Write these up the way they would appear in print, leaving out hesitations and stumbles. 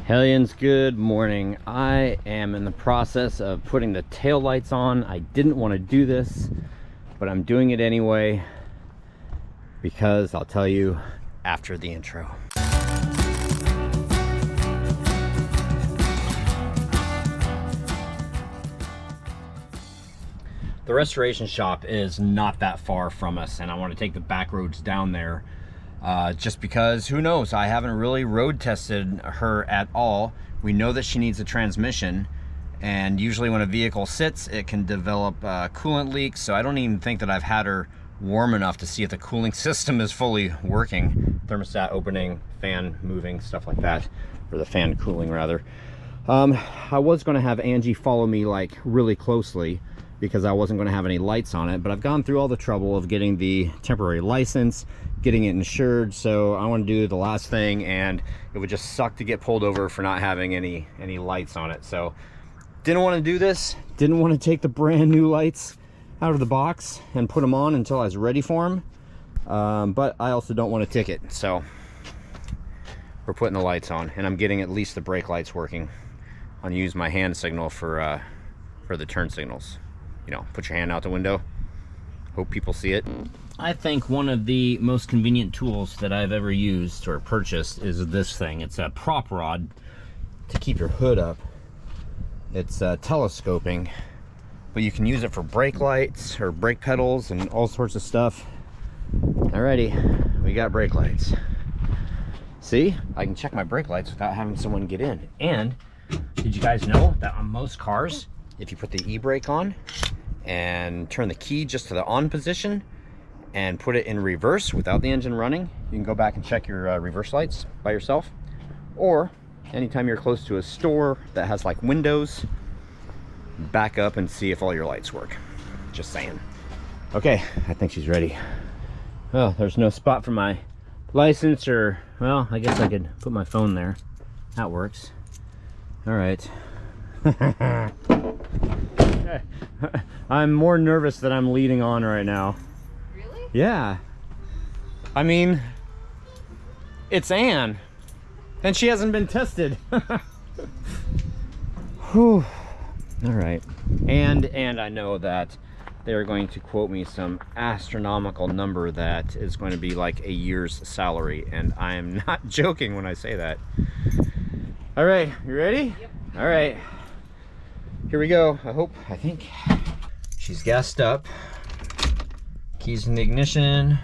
Hellions, good morning. I am in the process of putting the tail lights on. I didn't want to do this, but I'm doing it anyway because I'll tell you after the intro. The restoration shop is not that far from us, and I want to take the back roads down there. Just because, who knows, I haven't really road tested her at all. We know that she needs a transmission, and usually when a vehicle sits, it can develop coolant leaks, so I don't even think that I've had her warm enough to see if the cooling system is fully working. Thermostat opening, fan moving, stuff like that, or the fan cooling rather. I was going to have Angie follow me like really closely because I wasn't going to have any lights on it, but I've gone through all the trouble of getting the temporary license, getting it insured, so I want to do the last thing, and it would just suck to get pulled over for not having any lights on it. So didn't want to do this, didn't want to take the brand new lights out of the box and put them on until I was ready for them, but I also don't want to ticket, so we're putting the lights on, and I'm getting at least the brake lights working. I'm gonna use my hand signal for the turn signals. You know, put your hand out the window, hope people see it. I think one of the most convenient tools that I've ever used or purchased is this thing. It's a prop rod to keep your hood up. It's telescoping, but you can use it for brake lights or brake pedals and all sorts of stuff. Alrighty, we got brake lights. See, I can check my brake lights without having someone get in. And did you guys know that on most cars, if you put the e-brake on and turn the key just to the on position and put it in reverse without the engine running, you can go back and check your reverse lights by yourself. Or anytime you're close to a store that has like windows, back up and see if all your lights work. Just saying. Okay, I think she's ready. Oh, there's no spot for my license, or, well, I guess I could put my phone there. That works. All right. I'm more nervous that I'm leading on right now. Really? Yeah. I mean, it's Anne, and she hasn't been tested. Whew. All right. And I know that they're going to quote me some astronomical number that is going to be like a year's salary, and I am not joking when I say that. All right, you ready? Yep. All right. Here we go. I think she's gassed up. Keys in the ignition,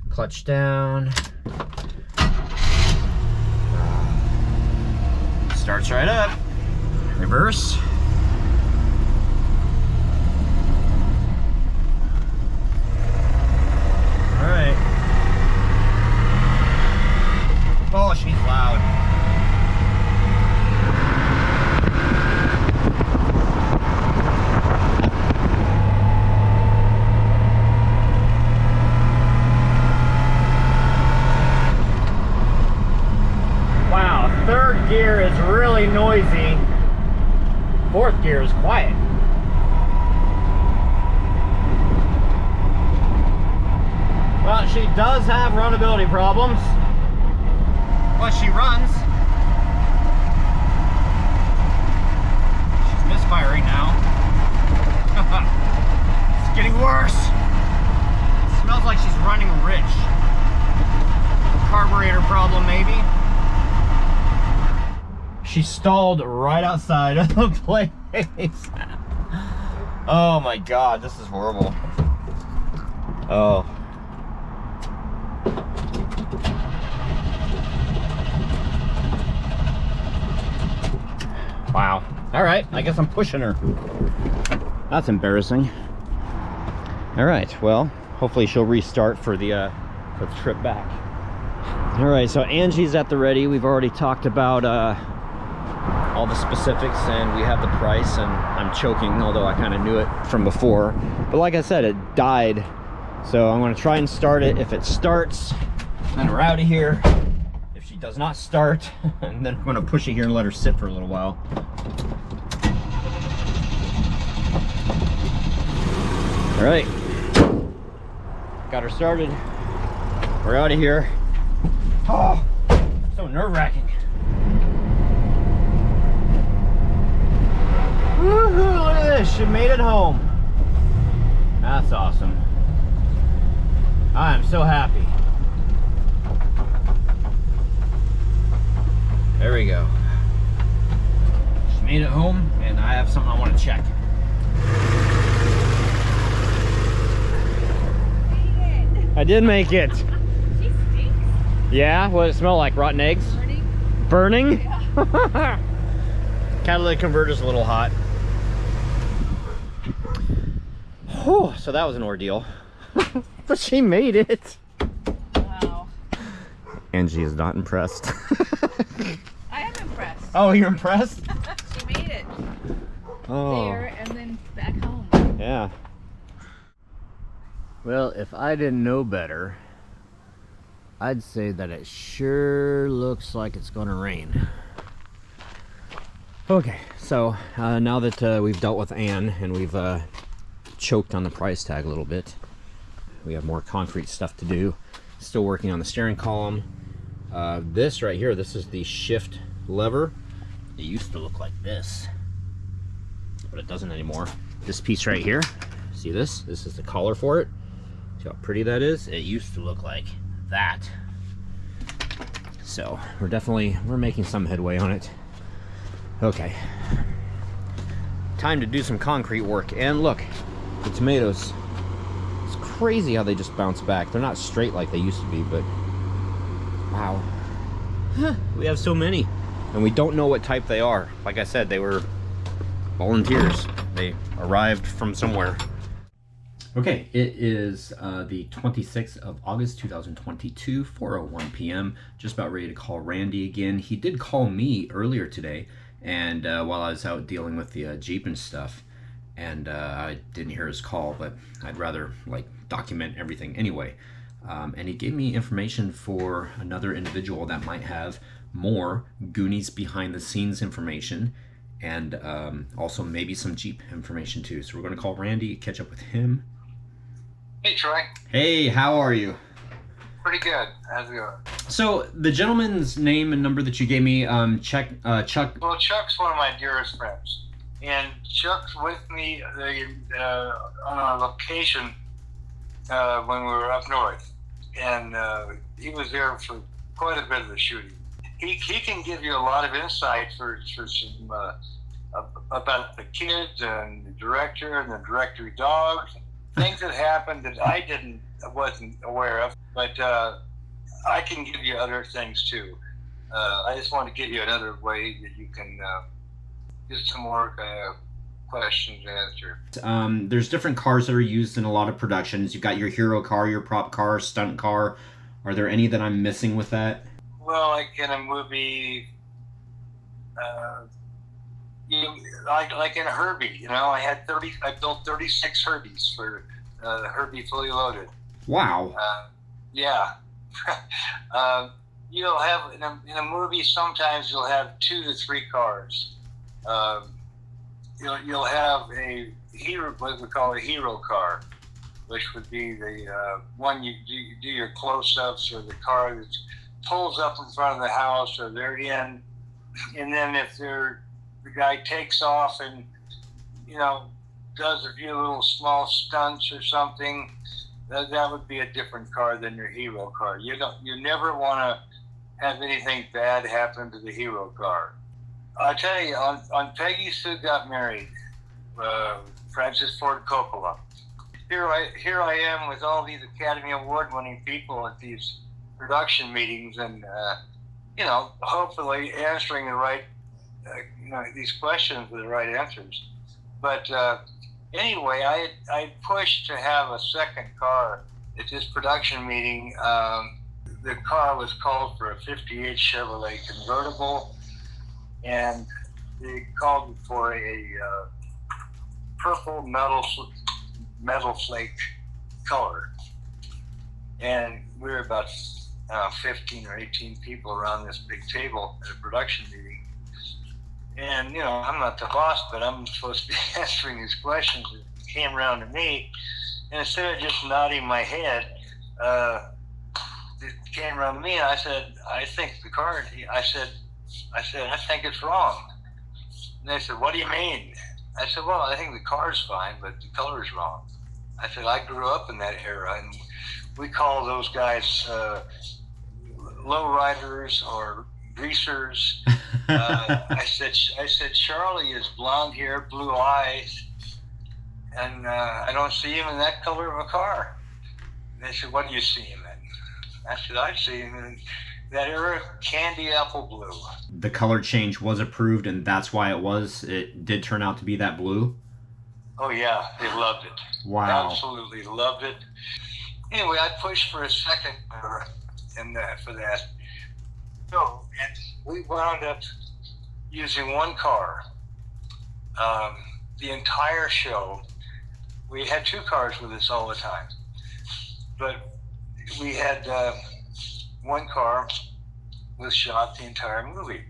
clutch down. Starts right up. Reverse. All right. Oh, she's loud. Third gear is really noisy. Fourth gear is quiet. Well, she does have runnability problems, but she runs. She's misfiring now. It's getting worse. It smells like she's running rich. Carburetor problem, maybe. She stalled right outside of the place. Oh my God, this is horrible. Oh. Wow. All right, I guess I'm pushing her. That's embarrassing. All right, well, hopefully she'll restart for the trip back. All right, so Angie's at the ready. We've already talked about all the specifics, and we have the price, and I'm choking, although I kind of knew it from before. But like I said, it died, so I'm going to try and start it. If it starts, then we're out of here. If she does not start, and then I'm going to push it here and let her sit for a little while. All right, got her started. We're out of here. Oh, so nerve-wracking. made it home. That's awesome. I am so happy. There we go. She made it home, and I have something I want to check. I did make it. She stinks. Yeah? What does it smell like? Rotten eggs? Burning. Burning? Yeah. Catalytic converter's a little hot. Whew, so that was an ordeal. But she made it. Wow. Angie is not impressed. I am impressed. Oh, you're impressed? She made it. Oh. There and then back home. Yeah. Well, if I didn't know better, I'd say that it sure looks like it's gonna rain. Okay, so now that we've dealt with Ann and we've choked on the price tag a little bit, we have more concrete stuff to do. Still working on the steering column. This right here, this is the shift lever. It used to look like this, but it doesn't anymore. This piece right here, see this? This is the collar for it. See how pretty that is? It used to look like that. So we're making some headway on it. Okay, time to do some concrete work. And look, the tomatoes, it's crazy how they just bounce back. They're not straight like they used to be, but wow. Huh, we have so many, and we don't know what type they are. Like I said, they were volunteers. They arrived from somewhere. Okay, it is the 26th of August 2022, 4:01 p.m. Just about ready to call Randy again. He did call me earlier today, and while I was out dealing with the Jeep and stuff, and I didn't hear his call, but I'd rather like document everything anyway. And he gave me information for another individual that might have more Goonies behind the scenes information, and also maybe some Jeep information too. So we're going to call Randy, catch up with him. Hey, Troy. Hey, how are you? Pretty good. How's it going? So the gentleman's name and number that you gave me, Chuck. Well, Chuck's one of my dearest friends, and Chuck's with me on a location when we were up north, and he was there for quite a bit of the shooting. He can give you a lot of insight for some about the kids and the director and the directory dogs. Things that happened that I wasn't aware of, but I can give you other things too. I just want to give you another way that you can get some more questions answered. There's different cars that are used in a lot of productions. You've got your hero car, your prop car, stunt car. Are there any that I'm missing with that? Well, like in a movie, like in a Herbie, I built 36 Herbies for Herbie Fully Loaded. Wow. Yeah. You'll have in a movie, sometimes you'll have 2 to 3 cars. You'll have a hero, what we call a hero car, which would be the one you do your close-ups, or the car that pulls up in front of the house, or they're in, and then if the guy takes off and does a few little small stunts or something, that would be a different car than your hero car. You never want to have anything bad happen to the hero car. I tell you, on Peggy Sue Got Married, Francis Ford Coppola. Here I am with all these Academy Award-winning people at these production meetings, and hopefully answering the right, these questions with the right answers. But anyway, I pushed to have a second car at this production meeting. The car was called for a '58 Chevrolet convertible, and they called for a purple metal flake color. And we were about 15 or 18 people around this big table at a production meeting. And, I'm not the boss, but I'm supposed to be answering these questions. It came around to me, and instead of just nodding my head, it came around to me, and I said, I think the car, I said, I think it's wrong. And they said, what do you mean? I said, well, I think the car's fine, but the color's wrong. I said, I grew up in that era, and we call those guys lowriders or greasers. I said, Charlie is blonde hair, blue eyes, and I don't see him in that color of a car. And they said, what do you see him in? I said, I see him in that era, candy apple blue. The color change was approved, and that's why it did turn out to be that blue? Oh, yeah, they loved it. Wow. Absolutely loved it. Anyway, I pushed for a second for that. So, and we wound up using one car. The entire show, we had two cars with us all the time. But we had one car was shot the entire movie.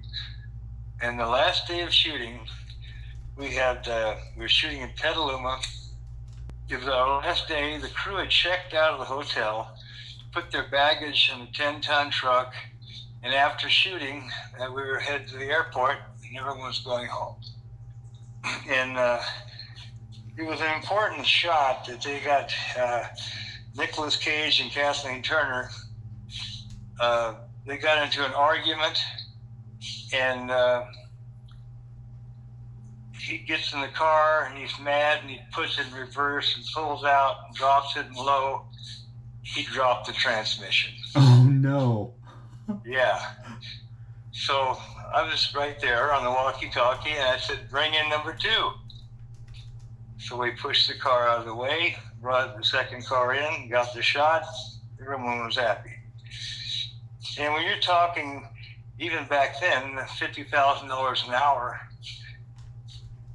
And the last day of shooting, we were shooting in Petaluma. It was our last day. The crew had checked out of the hotel, put their baggage in a 10-ton truck, and after shooting, we were headed to the airport, and everyone was going home. And it was an important shot that they got Nicolas Cage and Kathleen Turner. They got into an argument, and he gets in the car and he's mad and he puts it in reverse and pulls out and drops it in low. He dropped the transmission. Oh no. Yeah. So I was right there on the walkie-talkie and I said, bring in number 2. So we pushed the car out of the way, brought the second car in, got the shot. Everyone was happy. And when you're talking, even back then, $50,000 an hour,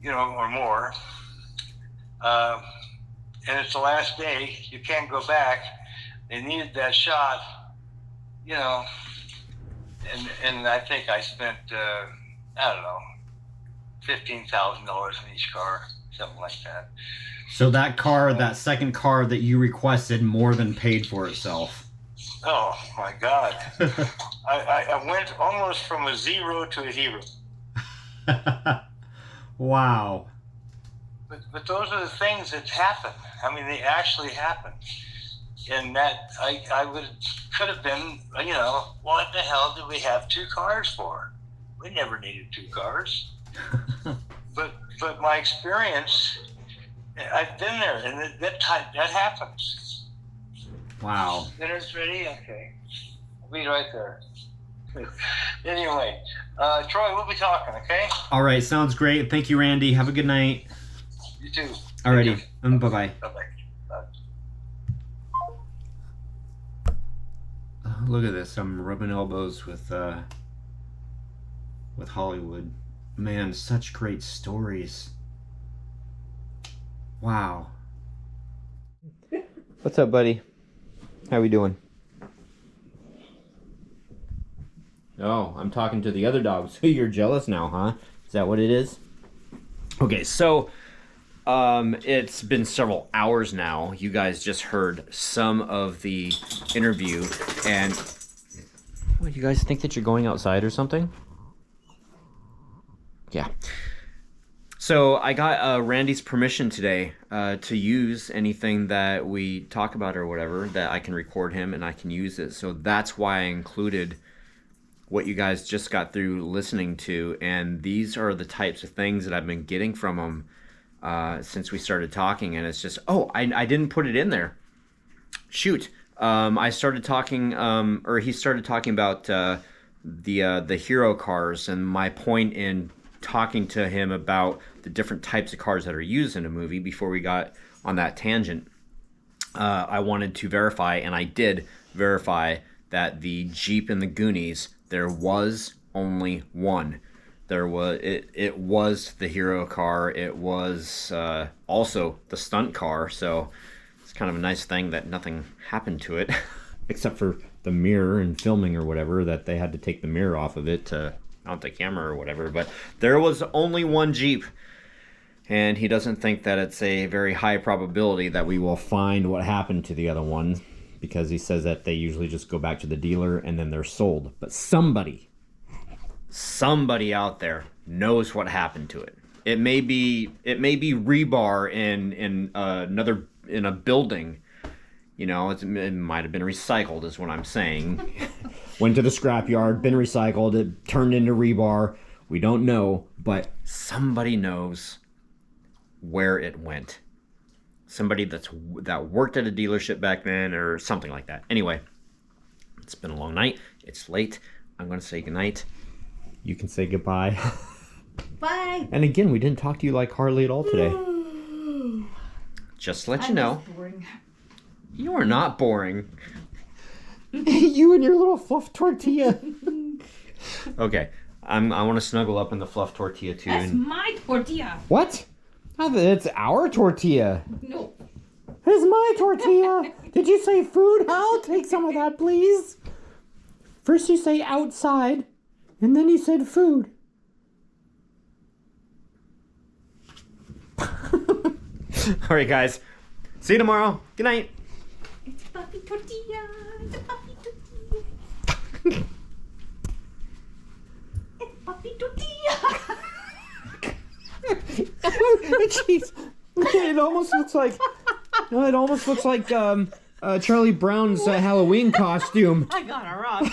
or more, and it's the last day, you can't go back. They needed that shot, and I think I spent, I don't know, $15,000 in each car, something like that. So that second car that you requested more than paid for itself. Oh my God. I went almost from a zero to a hero. Wow. But those are the things that happen. I mean, they actually happen. And that could have been, what the hell did we have 2 cars for? We never needed 2 cars. but my experience, I've been there, and that happens. Wow. Dinner's ready? Okay. I'll be right there. Anyway, Troy, we'll be talking, okay? All right, sounds great. Thank you, Randy. Have a good night. You too. Alrighty. Bye-bye. Bye-bye. Bye. Look at this. I'm rubbing elbows with Hollywood. Man, such great stories. Wow. What's up, buddy? How we doing? Oh, I'm talking to the other dogs. You're jealous now, huh? Is that what it is? Okay, so it's been several hours now. You guys just heard some of the interview, and what, you guys think that you're going outside or something? Yeah. So I got Randy's permission today to use anything that we talk about or whatever, that I can record him and I can use it. So that's why I included what you guys just got through listening to, and these are the types of things that I've been getting from him since we started talking. And it's just, I didn't put it in there. Shoot. I started talking, or he started talking about the hero cars, and my point in talking to him about the different types of cars that are used in a movie before we got on that tangent. I wanted to verify, and I did verify, that the Jeep in the Goonies, there was only one. There was it was the hero car. It was also the stunt car. So it's kind of a nice thing that nothing happened to it, except for the mirror and filming or whatever, that they had to take the mirror off of it to mount the camera or whatever. But there was only one Jeep, and he doesn't think that it's a very high probability that we will find what happened to the other one, because he says that they usually just go back to the dealer and then they're sold. But somebody out there knows what happened to it. It may be rebar in a building. You know, it might have been recycled, is what I'm saying. Went to the scrapyard, been recycled, it turned into rebar. We don't know, but somebody knows where it went. Somebody that worked at a dealership back then or something like that. Anyway, it's been a long night. It's late. I'm going to say goodnight. You can say goodbye. Bye. And again, we didn't talk to you like hardly at all today. Just to let you know. Boring. You are not boring. You and your little fluff tortilla. Okay, I want to snuggle up in the fluff tortilla too. That's my tortilla. What? It's our tortilla. No. It's my tortilla. Did you say food? I'll take some of that, please. First you say outside, and then you said food. All right, guys. See you tomorrow. Good night. It's a puppy tortilla. It's a puppy tortilla. It's a puppy tortilla. Jeez. It almost looks like Charlie Brown's Halloween costume. I got her up.